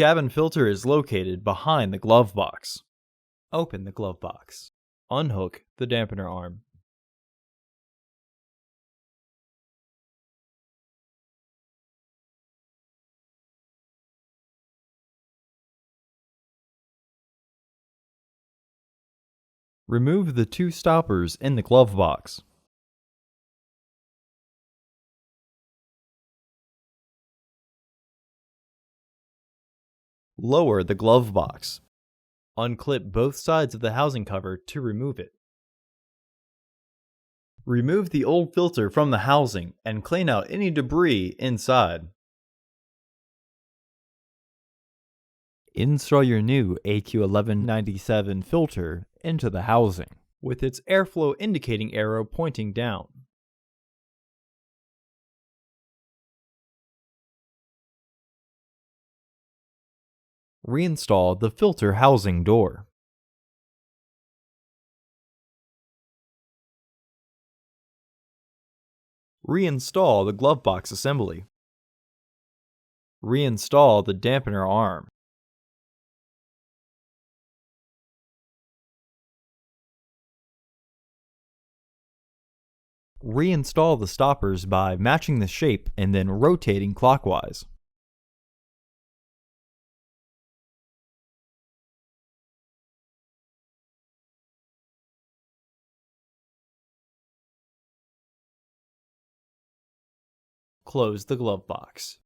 Cabin filter is located behind the glove box. Open the glove box. Unhook the dampener arm. Remove the two stoppers in the glove box. Lower the glove box. Unclip both sides of the housing cover to remove it. Remove the old filter from the housing and clean out any debris inside. Install your new AQ1197 filter into the housing, with its airflow indicating arrow pointing down. Reinstall the filter housing door. Reinstall the glove box assembly. Reinstall the dampener arm. Reinstall the stoppers by matching the shape and then rotating clockwise. Close the glove box.